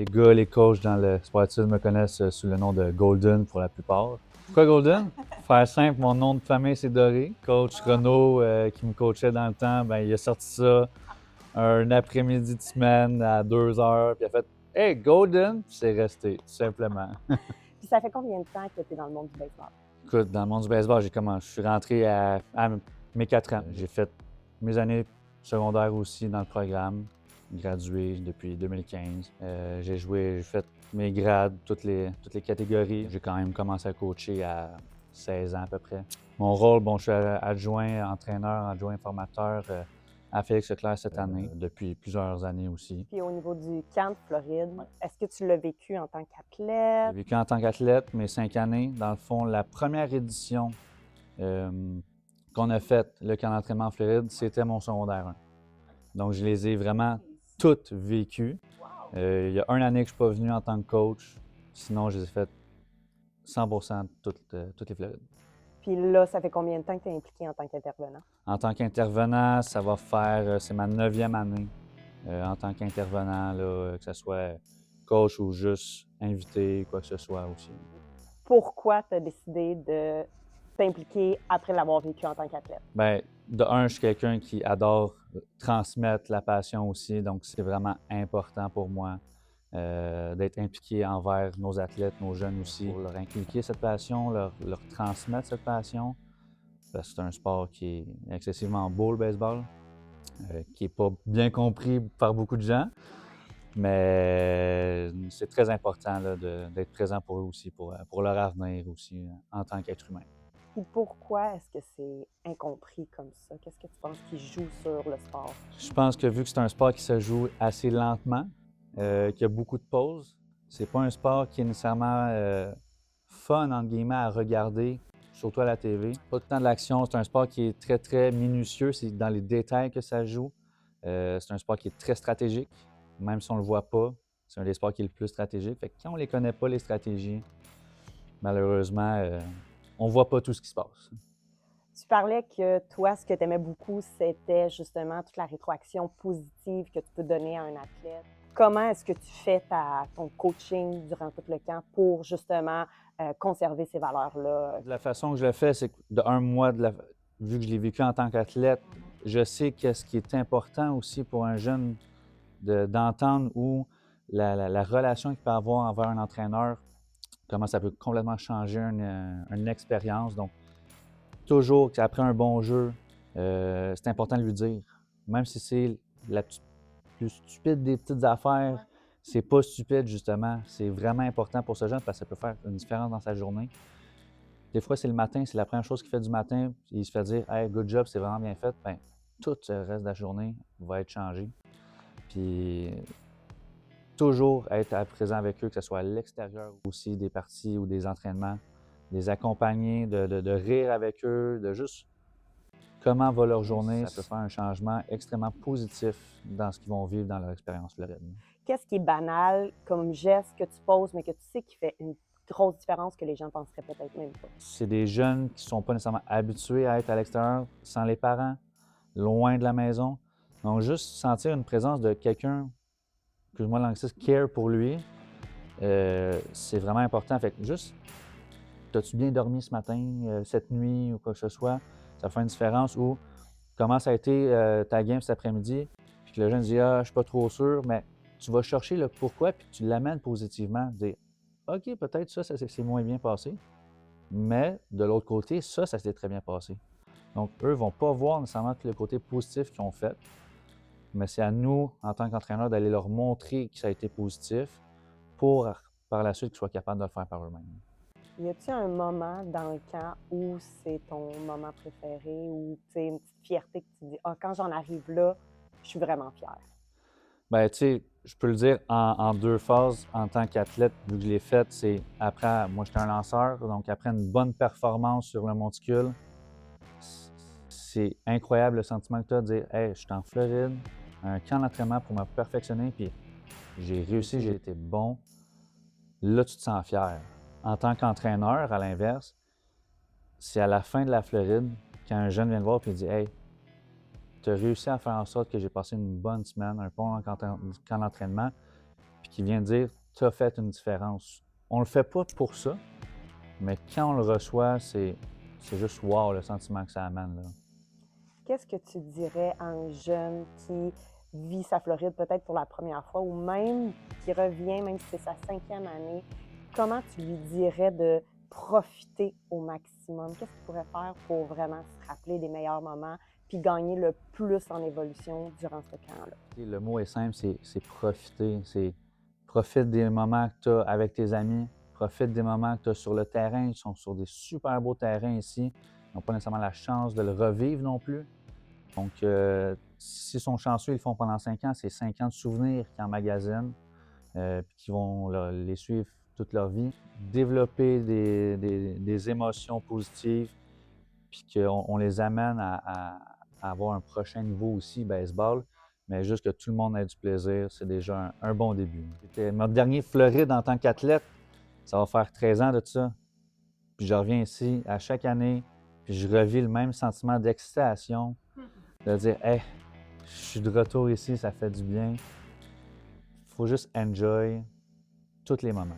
Les gars, les coachs dans le sport-études me connaissent sous le nom de Golden pour la plupart. Pourquoi Golden? Pour faire simple, mon nom de famille, c'est Doré. Coach Renaud, qui me coachait dans le temps, ben, il a sorti ça un après-midi de semaine à 2 heures, puis il a fait « Hey, Golden! » Puis c'est resté, tout simplement. Puis ça fait combien de temps que tu es dans le monde du baseball? Écoute, dans le monde du baseball, je suis rentré à mes 4 ans. J'ai fait mes années secondaires aussi dans le programme, gradué depuis 2015. J'ai fait mes grades, toutes les catégories. J'ai quand même commencé à coacher à 16 ans à peu près. Mon rôle, bon, je suis adjoint entraîneur, adjoint formateur à Félix Leclerc cette année, depuis plusieurs années aussi. Puis au niveau du camp de Floride, est-ce que tu l'as vécu en tant qu'athlète? J'ai vécu en tant qu'athlète mes 5 années. Dans le fond, la première édition qu'on a faite, le camp d'entraînement en Floride, c'était mon secondaire 1. Donc, je les ai vraiment toutes vécues. Il y a une année que je ne suis pas venu en tant que coach. Sinon, je les ai faites 100% toutes les Florides. Puis là, ça fait combien de temps que tu es impliqué en tant qu'intervenant? En tant qu'intervenant, ça va faire, c'est ma 9e année en tant qu'intervenant, là, que ce soit coach ou juste invité, quoi que ce soit aussi. Pourquoi tu as décidé de t'impliquer après l'avoir vécu en tant qu'athlète? Bien, de un, je suis quelqu'un qui adore transmettre la passion aussi, donc c'est vraiment important pour moi d'être impliqué envers nos athlètes, nos jeunes aussi, pour leur inculquer cette passion, leur transmettre cette passion. Parce que c'est un sport qui est excessivement beau, le baseball, qui n'est pas bien compris par beaucoup de gens, mais c'est très important là, d'être présent pour eux aussi, pour leur avenir aussi, en tant qu'être humain. Puis pourquoi est-ce que c'est incompris comme ça? Qu'est-ce que tu penses qui joue sur le sport? Je pense que vu que c'est un sport qui se joue assez lentement, qu'il y a beaucoup de pauses, c'est pas un sport qui est nécessairement fun, entre guillemets, à regarder, surtout à la TV. Pas tout le temps de l'action, c'est un sport qui est très, très minutieux, c'est dans les détails que ça joue. C'est un sport qui est très stratégique, même si on le voit pas, c'est un des sports qui est le plus stratégique. Fait que quand on les connaît pas, les stratégies, malheureusement, on voit pas tout ce qui se passe. Tu parlais que toi, ce que tu aimais beaucoup, c'était justement toute la rétroaction positive que tu peux donner à un athlète. Comment est-ce que tu fais ton coaching durant tout le camp pour justement conserver ces valeurs-là? De la façon que je le fais, c'est que de un mois, vu que je l'ai vécu en tant qu'athlète, je sais qu'est-ce qui est important aussi pour un jeune d'entendre ou la relation qu'il peut avoir envers un entraîneur, comment ça peut complètement changer une expérience. Donc, toujours qu'après un bon jeu, c'est important de lui dire, même si c'est la plus stupide des petites affaires, c'est pas stupide justement. C'est vraiment important pour ce jeune parce que ça peut faire une différence dans sa journée. Des fois, c'est le matin, c'est la première chose qu'il fait du matin, il se fait dire « Hey, good job, c'est vraiment bien fait », bien, tout le reste de la journée va être changé. Puis, toujours être présent avec eux, que ce soit à l'extérieur aussi des parties ou des entraînements, les accompagner, de rire avec eux, de juste comment va leur journée. Ça peut faire un changement extrêmement positif dans ce qu'ils vont vivre dans leur expérience floridienne. Qu'est-ce qui est banal comme geste que tu poses, mais que tu sais qui fait une grosse différence que les gens penseraient peut-être même pas? C'est des jeunes qui ne sont pas nécessairement habitués à être à l'extérieur, sans les parents, loin de la maison. Donc, juste sentir une présence de quelqu'un, excuse-moi l'anglicisme, care pour lui, c'est vraiment important. Fait que juste, t'as-tu bien dormi ce matin, cette nuit ou quoi que ce soit, ça fait une différence. Ou comment ça a été ta game cet après-midi, puis que le jeune dit « Ah, je suis pas trop sûr », mais tu vas chercher le pourquoi, puis tu l'amènes positivement, dire « OK, peut-être ça c'est moins bien passé ». Mais de l'autre côté, ça s'est très bien passé. Donc, eux ne vont pas voir nécessairement tout le côté positif qu'ils ont fait, mais c'est à nous, en tant qu'entraîneurs, d'aller leur montrer que ça a été positif pour, par la suite, qu'ils soient capables de le faire par eux-mêmes. Y a-t-il un moment dans le camp où c'est ton moment préféré, ou une petite fierté que tu dis « Ah, quand j'en arrive là, je suis vraiment fière ». Bien, tu sais, je peux le dire en 2 phases en tant qu'athlète, vu que je l'ai fait, c'est après, moi j'étais un lanceur, donc après une bonne performance sur le monticule, c'est incroyable le sentiment que tu as de dire « Hey, je suis en Floride, un camp d'entraînement pour me perfectionner, puis j'ai réussi, j'ai été bon ». Là, tu te sens fier. En tant qu'entraîneur, à l'inverse, c'est à la fin de la Floride, quand un jeune vient te voir et dit « Hey, tu as réussi à faire en sorte que j'ai passé une bonne semaine, un bon camp d'entraînement, puis puis qui vient dire « tu as fait une différence ». On le fait pas pour ça, mais quand on le reçoit, c'est juste wow le sentiment que ça amène, là. Qu'est-ce que tu dirais à un jeune qui vit sa Floride peut-être pour la première fois ou même qui revient, même si c'est sa 5e année? Comment tu lui dirais de profiter au maximum? Qu'est-ce qu'il pourrait faire pour vraiment se rappeler des meilleurs moments puis gagner le plus en évolution durant ce camp-là? Le mot est simple, c'est profiter. Profite des moments que tu as avec tes amis, profite des moments que tu as sur le terrain. Ils sont sur des super beaux terrains ici. Ils n'ont pas nécessairement la chance de le revivre non plus. Donc, s'ils sont chanceux, ils le font pendant 5 ans. C'est 5 ans de souvenirs qu'ils emmagasinent, puis qui vont les suivre toute leur vie. Développer des émotions positives, puis qu'on les amène à avoir un prochain niveau aussi, baseball. Mais juste que tout le monde ait du plaisir, c'est déjà un bon début. C'était mon dernier Floride en tant qu'athlète. Ça va faire 13 ans de ça. Puis je reviens ici à chaque année, puis je revis le même sentiment d'excitation, de dire « Hey, je suis de retour ici, ça fait du bien ». Il faut juste enjoy tous les moments.